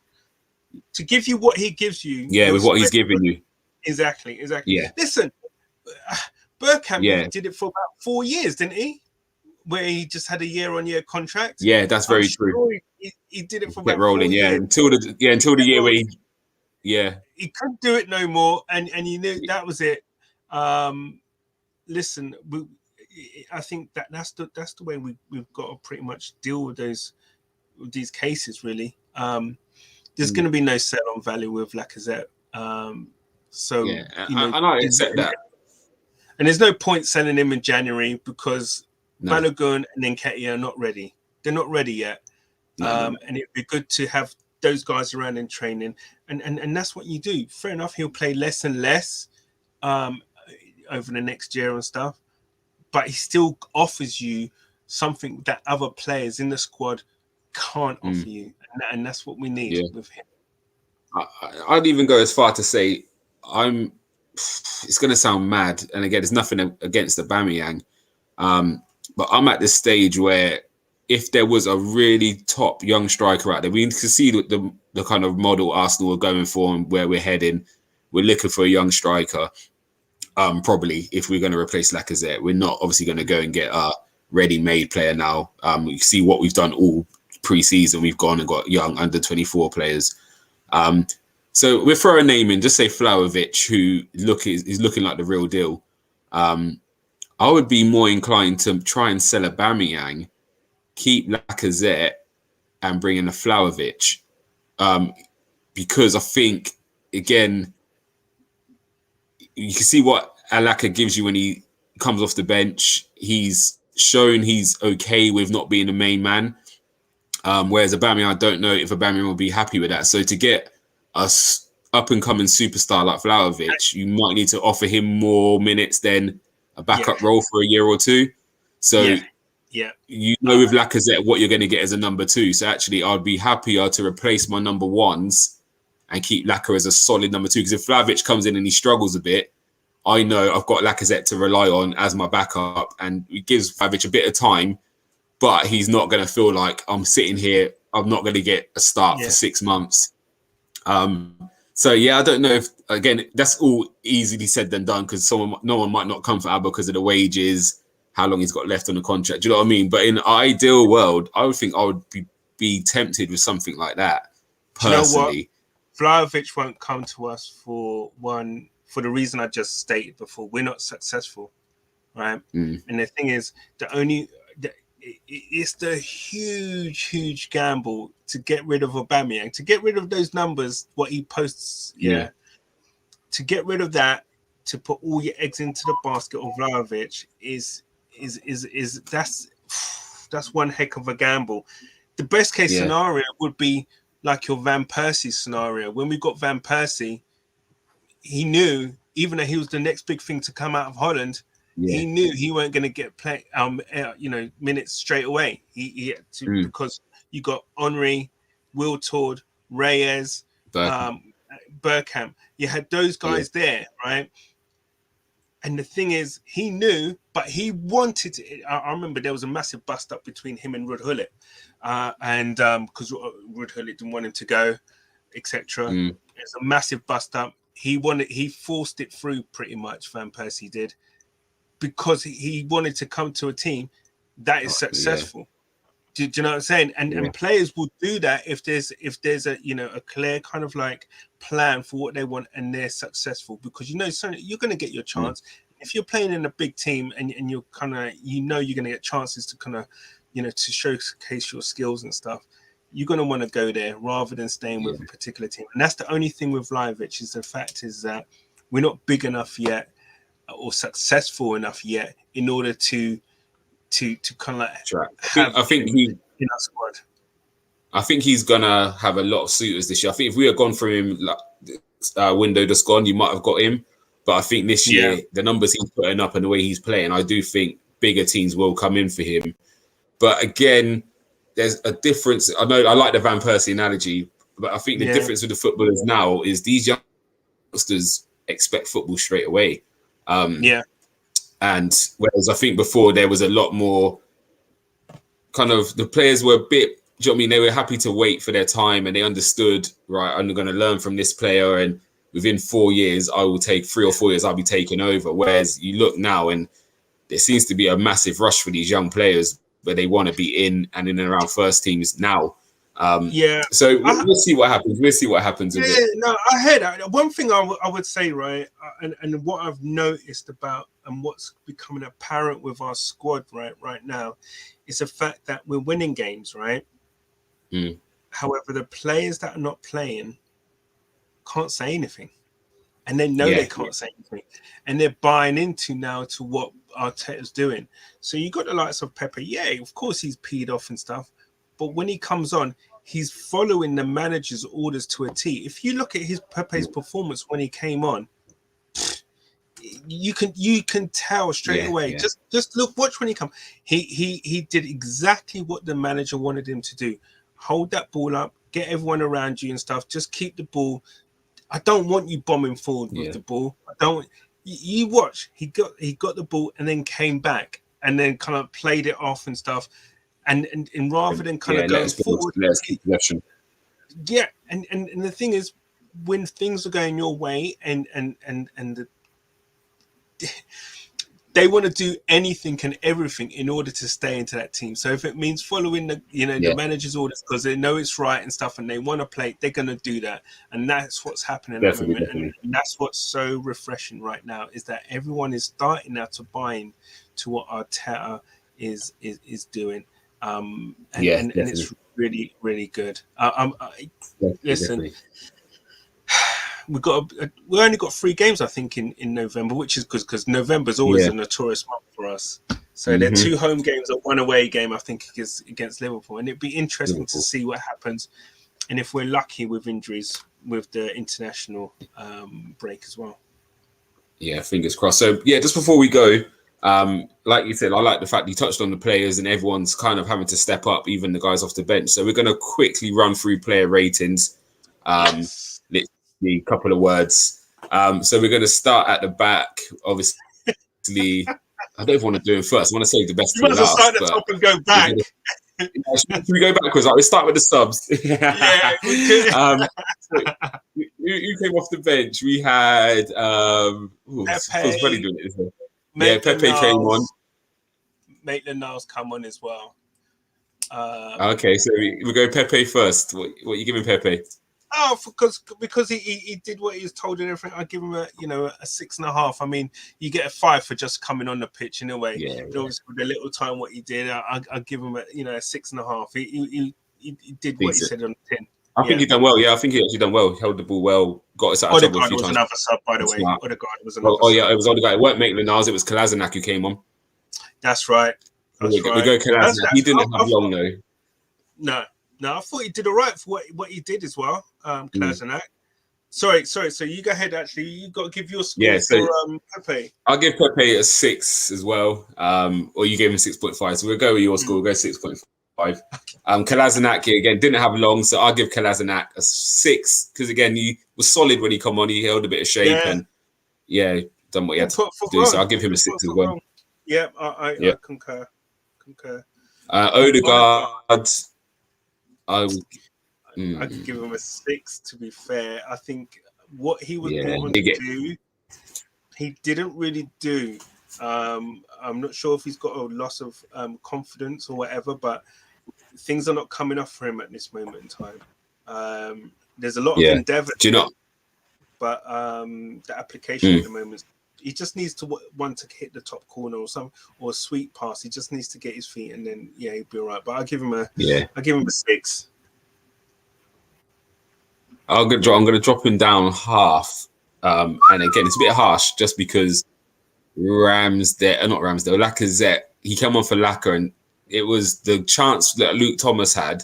to give you what he gives you. Yeah, with what he's giving you. Exactly. Yeah. Listen, Bergkamp did it for about 4 years, didn't he? Where he just had a year-on-year contract. Yeah, that's very true. He did it for kept about rolling, 4 years. until the year where he couldn't do it no more, and you knew that was it. Listen, I think that's the way we've got to pretty much deal with these cases. Really, there's going to be no sell-on value with Lacazette. So I accept that. And there's no point selling him in January because Balogun and Nketiah are not ready. They're not ready yet. And it'd be good to have those guys around in training. And that's what you do. Fair enough, he'll play less and less over the next year and stuff. But he still offers you something that other players in the squad can't offer you. And that's what we need with him. I'd even go as far to say it's going to sound mad, and again, there's nothing against Aubameyang, but I'm at this stage where if there was a really top young striker out there, we can see the kind of model Arsenal are going for and where we're heading. We're looking for a young striker. Probably, if we're going to replace Lacazette, we're not obviously going to go and get a ready-made player now. You see what we've done all pre-season. We've gone and got young under-24 players. So we'll throw a name in, just say Vlahovic, who is looking like the real deal. I would be more inclined to try and sell Aubameyang, keep Lacazette, and bring in a Vlahovic. Because I think, again, you can see what LACA gives you when he comes off the bench. He's shown he's okay with not being the main man. Whereas Aubameyang, I don't know if Aubameyang will be happy with that. So to get us up-and-coming superstar like Vlahovic, you might need to offer him more minutes than a backup role for a year or two. So with Lacazette what you're going to get as a number two. So actually, I'd be happier to replace my number ones and keep Lacazette as a solid number two. Because if Vlahovic comes in and he struggles a bit, I know I've got Lacazette to rely on as my backup, and it gives Vlahovic a bit of time, but he's not going to feel like I'm sitting here, I'm not going to get a start for 6 months. So I don't know if, again, that's all easily said than done, because no one might not come for Abba because of the wages, how long he's got left on the contract. Do you know what I mean? But in an ideal world, I would think I would be tempted with something like that, personally. You know what? Vlahovic won't come to us for the reason I just stated before. We're not successful, right? And the thing is, it's the huge gamble to get rid of Aubameyang, to get rid of those numbers, what he posts, to get rid of that, to put all your eggs into the basket of Vlahovic is that's one heck of a gamble. The best case scenario would be like your Van Persie scenario. When we got Van Persie, he knew, even though he was the next big thing to come out of Holland, he knew he weren't going to get minutes straight away. He had to, because you got Armoury, Wiltord, Reyes, Bergkamp. You had those guys there, right? And the thing is, he knew, but he wanted to. I remember there was a massive bust up between him and Ruud Gullit, and because Ruud Gullit didn't want him to go, etc. There's a massive bust up. He forced it through pretty much. Van Persie did, because he wanted to come to a team that is successful. Do you know what I'm saying? And players will do that if there's a clear kind of like plan for what they want and they're successful, because so you're going to get your chance. If you're playing in a big team and you're kind of you're going to get chances to kind of to showcase your skills and stuff, you're going to want to go there rather than staying with a particular team. And that's the only thing with Vlahovic, is the fact is that we're not big enough yet or successful enough yet in order to kind of like I think he in our squad. I think he's gonna have a lot of suitors this year. I think if we had gone for him window just gone, you might have got him. But I think this year, the numbers he's putting up and the way he's playing, I do think bigger teams will come in for him. But again, there's a difference. I know I like the Van Persie analogy, but I think the difference with the footballers now is these youngsters expect football straight away. And whereas I think before there was a lot more kind of the players were a bit. Do you know what I mean? They were happy to wait for their time, and they understood. Right, I'm going to learn from this player, and within 4 years, I will take 3 or 4 years. I'll be taking over. Whereas you look now, and there seems to be a massive rush for these young players where they want to be in and around first teams now. So we'll see what happens. We'll see what happens with it. No, I heard that. One thing I would say, right, and what I've noticed about and what's becoming apparent with our squad right now is the fact that we're winning games, right? However, the players that are not playing can't say anything, and they know they can't say anything, and they're buying into now to what Arteta's doing. So you got the likes of Pepe. Yeah, of course he's peed off and stuff, but when he comes on, he's following the manager's orders to a T. If you look at Pepe's performance when he came on, you can tell straight away. Yeah. Just watch when he come. He did exactly what the manager wanted him to do. Hold that ball up, get everyone around you and stuff. Just keep the ball. I don't want you bombing forward with the ball. I don't. You watch. He got the ball and then came back and then kind of played it off and stuff. And rather than kind of going forward, let's keep possession. Yeah, and the thing is, when things are going your way, they want to do anything and everything in order to stay into that team. So if it means following the manager's orders because they know it's right and stuff, and they want to play, they're going to do that. And that's what's happening at the moment. Definitely. And that's what's so refreshing right now is that everyone is starting now to buy in to what Arteta is doing. And it's really, really good. Listen, we only got 3 games, I think, in November, which is because November is always a notorious month for us. So there are 2 home games and 1 away game, I think, is against Liverpool, and it'd be interesting to see what happens, and if we're lucky with injuries with the international break as well. Yeah, fingers crossed. So just before we go. Like you said, I like the fact you touched on the players and everyone's kind of having to step up, even the guys off the bench. So we're going to quickly run through player ratings. Literally a couple of words. So we're going to start at the back. Obviously, I don't even want to do it first. I want to say the best. You might as well start at the top and go back. Should we go backwards? Let's start with the subs. Who came off the bench? We had. Feels funny doing it, isn't it? Pepe came on. Maitland-Niles come on as well. Okay, so we go Pepe first. What are you giving Pepe? Oh, because he did what he was told and everything. I give him a 6.5. I mean, you get a 5 for just coming on the pitch in a way. Obviously, with the little time what he did, I give him a 6.5. He did what he said on the tin. I think he done well. Yeah, I think he actually done well. He held the ball well. Got us out of trouble a few times. Another sub, by the way. Odegaard was another sub. It was Odegaard. It weren't Maitland-Niles. It was Kolasinac who came on. That's right. We go Kolasinac. He didn't have long though. No. I thought he did all right for what he did as well. Kolasinac. Sorry. So you go ahead. Actually, you got to give your score for Pepe. I'll give Pepe a 6 as well. Or you gave him 6.5. So we'll go with your score. We'll go 6.5. Kolasinac again didn't have long, so I'll give Kolasinac a 6 because again he was solid when he come on. He held a bit of shape and done what he had to do. So I'll give him a 6 as well. Yeah, I concur. Odegaard, I'd give him a 6. To be fair, I think what he was born to do, he didn't really do. I'm not sure if he's got a loss of confidence or whatever, but things are not coming off for him at this moment in time. There's a lot of endeavour. Do you know? But the application at the moment, he just needs to want to hit the top corner or a sweet pass. He just needs to get his feet, and then he'll be all right. But I'll give him a 6. I'm gonna drop him down half. And again, it's a bit harsh just because Lacazette, he came on for LACA, and it was the chance that Luke Thomas had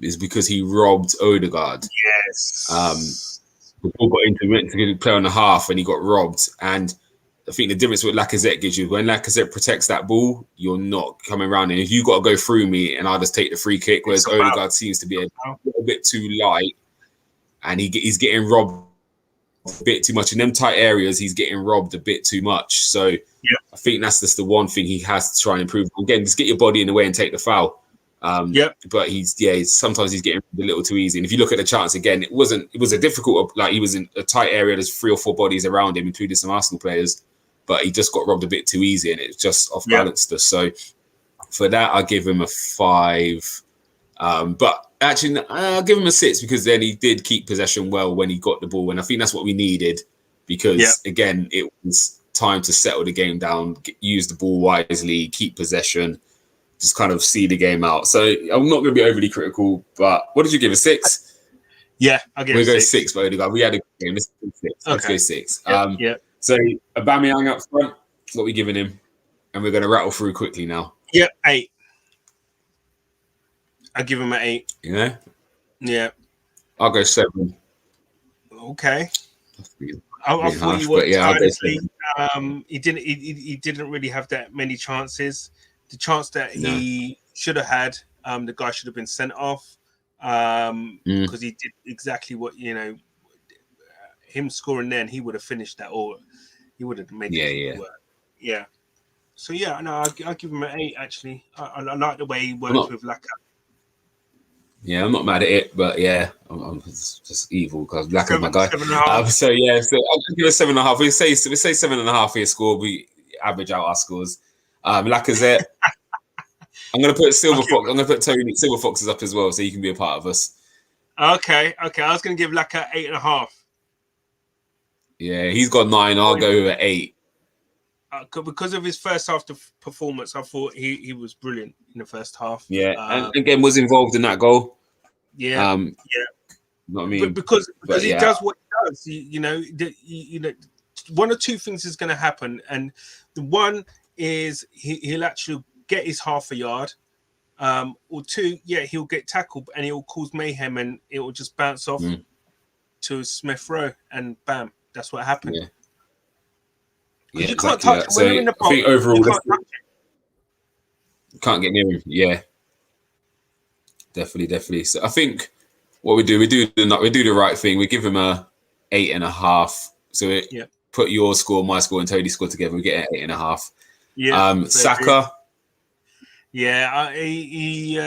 is because he robbed Odegaard. Yes. The ball got into to play on the half and he got robbed. And I think the difference with Lacazette gives you, when Lacazette protects that ball, you're not coming around. And if you got to go through me and I'll just take the free kick, whereas Odegaard seems to be a bit too light and he's getting robbed a bit too much. In them tight areas, he's getting robbed a bit too much. So I think that's just the one thing he has to try and improve. Again, just get your body in the way and take the foul. But sometimes he's getting a little too easy. And if you look at the chance again, it was a difficult, like he was in a tight area. There's 3 or 4 bodies around him, including some Arsenal players, but he just got robbed a bit too easy and it just off balanced us. So for that, I give him a 5. But actually, I'll give him a 6 because then he did keep possession well when he got the ball. And I think that's what we needed because, again, it was time to settle the game down, use the ball wisely, keep possession, just kind of see the game out. So I'm not going to be overly critical, but what did you give, a 6? Yeah, I'll give it a 6. We'll go 6 for Odegaard. We had a game. Let's go 6. Okay. Let's go 6. So Aubameyang up front, what are we giving him? And we're going to rattle through quickly now. 8. I'll give him an 8. Yeah. I'll go 7. Okay. I thought you were he didn't really have that many chances. The chance that he should have had, the guy should have been sent off because he did exactly what, him scoring then, he would have finished that, or he would have made it work. Yeah. So, I'll give him an 8, actually. I like the way he works with LACA. Yeah, I'm not mad at it, but I'm just evil because LACA's my guy. 7.5. So I'll give it a 7.5. We say 7.5 here score. We average out our scores. Lacazette. I'm gonna put Silver Fox. I'm gonna put Tony Silver Foxes up as well, so you can be a part of us. Okay. I was gonna give LACA 8.5. Yeah, he's got 9. I'll go with 8. Because of his first half performance, I thought he was brilliant in the first half. Yeah, and again was involved in that goal. Yeah, You know what I mean? But because he does what he does. One or two things is going to happen, and the one is he'll actually get his half a yard, or 2, he'll get tackled and he'll cause mayhem, and it will just bounce off to Smith Rowe, and bam, that's what happened. Yeah. You can't touch it. So When you're in the box, I think overall, you can't touch it. Can't get near him. Yeah, definitely. So I think what we do the right thing. We give him a 8.5. So put your score, my score, and Tony's score together. We get an 8.5. Yeah. Saka. Yeah, he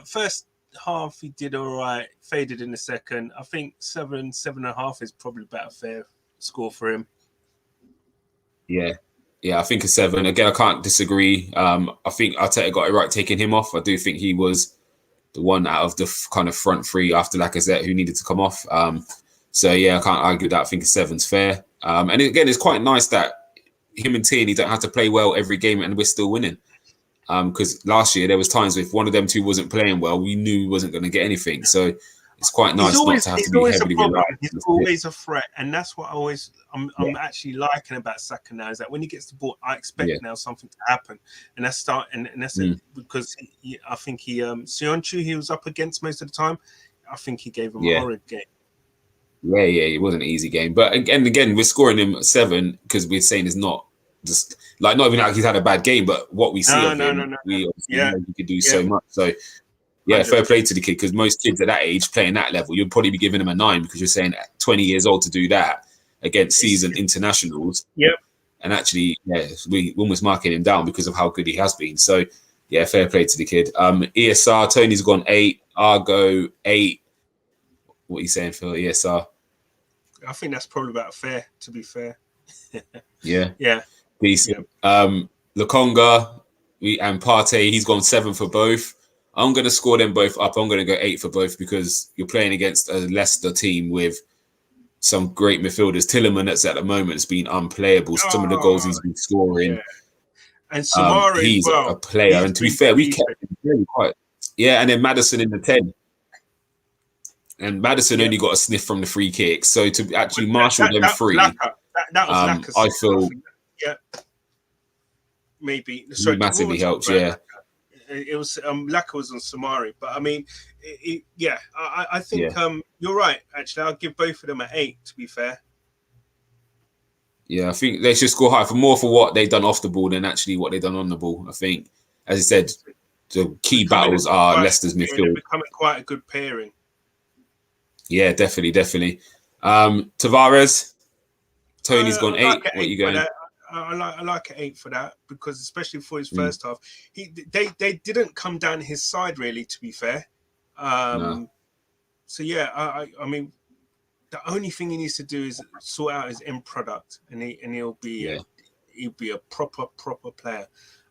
first half he did all right. Faded in the second. I think 7.5 is probably about a fair score for him. Yeah, I think a 7. Again, I can't disagree. I think Arteta got it right taking him off. I do think he was the one out of the kind of front 3 after Lacazette who needed to come off. I can't argue that. I think a 7's fair. And again, it's quite nice that him and Tierney don't have to play well every game and we're still winning. Because last year there was times if one of them two wasn't playing well, we knew we wasn't going to get anything. So it's quite nice not to have to be heavily reliant. He's always a threat, and that's what I'm actually liking about Saka now, is that when he gets the ball, I expect now something to happen, and that's it, because I think Sionchu he was up against most of the time. I think he gave him a horrid game. Yeah, it wasn't an easy game, but again, we're scoring him 7 because we're saying it's not just like not even like he's had a bad game, but what we see of him, we obviously know he could do so much. So. Yeah, fair play to the kid, because most kids at that age playing that level, you'd probably be giving them a 9 because you're saying at 20 years old to do that against seasoned internationals. Yep. And actually, we almost marking him down because of how good he has been. So, fair play to the kid. ESR, Tony's gone 8. Argo 8. What are you saying, Phil? ESR? I think that's probably about fair, to be fair. Yeah. Decent. Lokonga and Partey, he's gone 7 for both. I'm going to score them both up. I'm going to go 8 for both because you're playing against a Leicester team with some great midfielders. Tielemans at the moment has been unplayable. Some of the goals he's been scoring. Yeah. And Samari he's a player. And to be fair, we kept him very quiet. Yeah, and then Maddison in the 10. And Maddison only got a sniff from the free kick. So to actually marshal them free, that was LACA. I feel maybe massively helps. Yeah. It was LACA was on Samari, but I mean, I think you're right. Actually, I'll give both of them an 8. To be fair, I think they should score high for what they've done off the ball than actually what they've done on the ball. I think, as I said, the key battles are Leicester's midfield. Becoming quite a good pairing. Yeah, definitely. Tavares, Tony's gone 8. What are you going? I like an 8 for that, because especially for his first half, they didn't come down his side really, to be fair. No. So yeah, I mean, the only thing he needs to do is sort out his end product, and he'll be a proper player.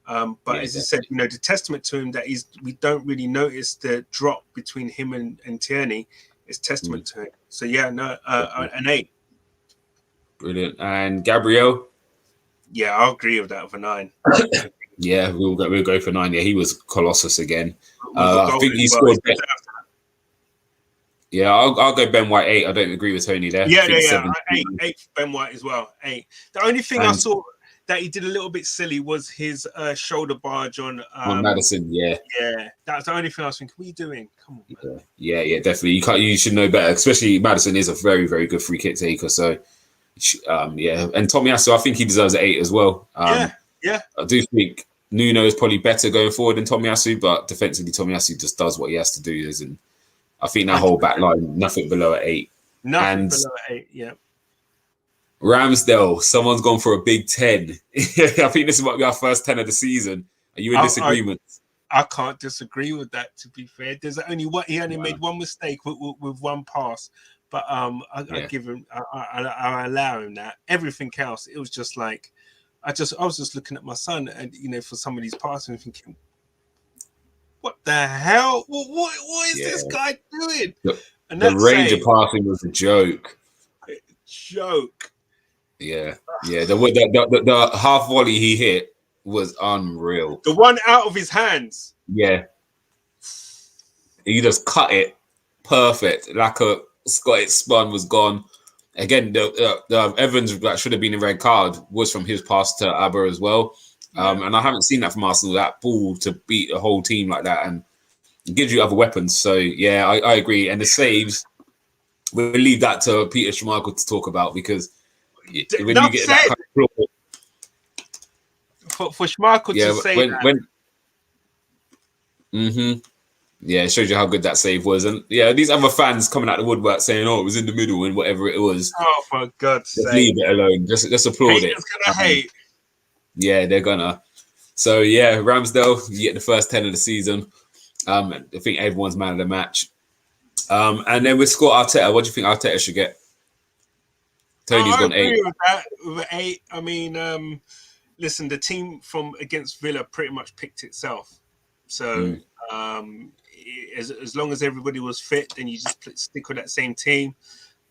But as you said, you know, the testament to him that we don't really notice the drop between him and Tierney is testament to him. So yeah, no, an 8. Brilliant. And Gabriel? Yeah, I'll agree with that, with a 9. Yeah, we'll go for 9. Yeah, he was Colossus again. I think he scored. Yeah, I'll go Ben White 8. I don't agree with Tony there. Yeah. 8 for Ben White as well. 8. The only thing I saw that he did a little bit silly was his shoulder barge on Maddison. Yeah, that's the only thing I was thinking. What are you doing? Come on, man. Yeah, definitely. You should know better. Especially Maddison is a very, very good free kick taker. So, and Tomiyasu, I think he deserves an 8 as well. Yeah. I do think Nuno is probably better going forward than Tomiyasu, but defensively, Tomiyasu just does what he has to do. I think that whole back line, nothing below an 8. Nothing below an 8. Yeah. Ramsdale, someone's gone for a big 10. I think this might be our first 10 of the season. Are you in disagreement? I can't disagree with that, to be fair. There's only he only made one mistake with one pass, but I give him, I allow him that. Everything else, it was just like, I was just looking at my son, and you know, for some of these passes, and thinking, what the hell? What is this guy doing? And the range of passing was a joke. Yeah. The half volley he hit was unreal. The one out of his hands. Yeah. He just cut it perfect. LACA got it spun, was gone. Again, the Evans that should have been a red card was from his pass to Aber as well. And I haven't seen that from Arsenal, that ball to beat a whole team like that, and it gives you other weapons. So yeah, I agree. And the saves, we'll leave that to Peter Schmeichel to talk about, because when you get that kind of for Schmeichel to say that. Yeah, it shows you how good that save was. And yeah, these other fans coming out the woodwork saying, "Oh, it was in the middle," and whatever it was. Oh, for God's sake! Leave it alone. Just applaud it. Gonna hate. Yeah, they're gonna. So yeah, Ramsdale, you get the first 10 of the season. I think everyone's man of the match. And then with Scott Arteta, what do you think Arteta should get? Tony's gone 8. With that, with 8. I mean, listen, the team from against Villa pretty much picked itself. So as long as everybody was fit, then you just stick with that same team.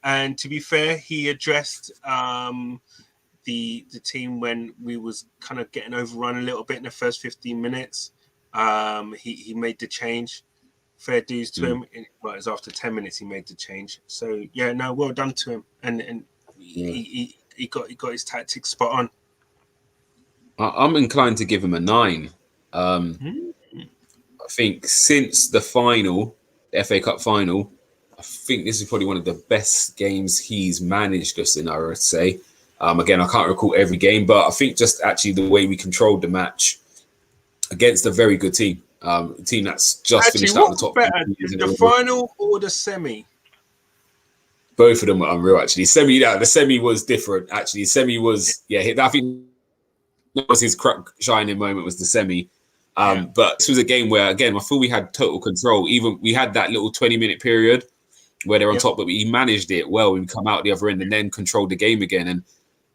And to be fair, he addressed the team when we was kind of getting overrun a little bit in the first 15 minutes. He made the change. Fair dues to him. It was after 10 minutes he made the change. So yeah, no, well done to him. And he got his tactics spot on. I'm inclined to give him a 9. I think since the final, the FA Cup final, I think this is probably one of the best games he's managed us in, I would say. Again, I can't recall every game, but I think just actually the way we controlled the match against a very good team. A team that's just finished out the top. Better, the final or the semi? Both of them were unreal, actually. The semi was different, actually. Semi was, I think that was his shining moment, was the semi. But this was a game where, again, I feel we had total control. Even we had that little 20-minute period where they're on top, but he managed it well. We come out the other end and then controlled the game again. And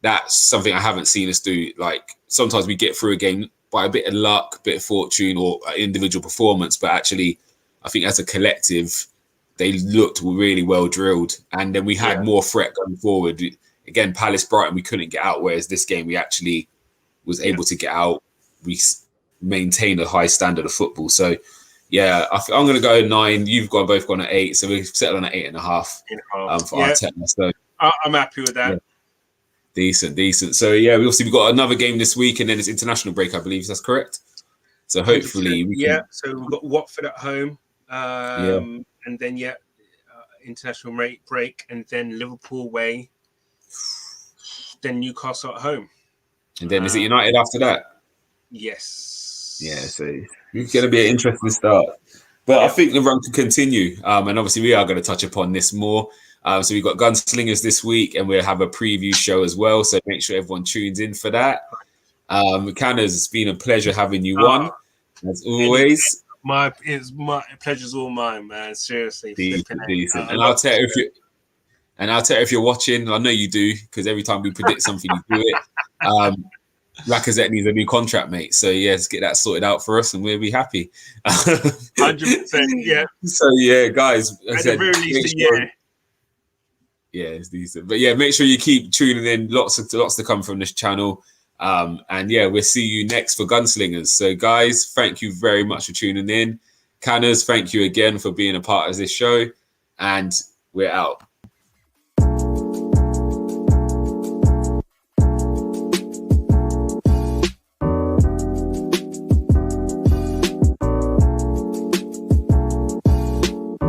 that's something I haven't seen us do. Like, sometimes we get through a game by a bit of luck, a bit of fortune, or individual performance. But actually, I think as a collective, they looked really well drilled. And then we had more threat going forward. Again, Palace Brighton, we couldn't get out, whereas this game, we actually was able to get out. We maintain a high standard of football. So, yeah, I'm going to go 9. You've both gone at 8. So we've settled on at 8.5 for Arteta. So I'm happy with that. Yeah. Decent. So, yeah, we've got another game this week, and then it's international break, I believe. That's correct? So hopefully we can... So we've got Watford at home. And then, international break, and then Liverpool away. Then Newcastle at home. And then is it United after that? Yes. Yeah, so it's going to be an interesting start. But I think the run can continue. And obviously we are going to touch upon this more. So we've got Gunslingers this week, and we'll have a preview show as well. So make sure everyone tunes in for that. Candace, it's been a pleasure having you on, as always. My pleasure's all mine, man. Seriously, decent. And I'll tell you if you're watching, I know you do, because every time we predict something, you do it. Lacazette needs a new contract, mate. So yeah, let's get that sorted out for us, and we'll be happy. 100%, yeah. So yeah, guys, at the very least, yeah, it's decent. But yeah, make sure you keep tuning in. Lots to come from this channel. And yeah, we'll see you next for Gunslingers. So guys, thank you very much for tuning in. Canners, thank you again for being a part of this show, and we're out.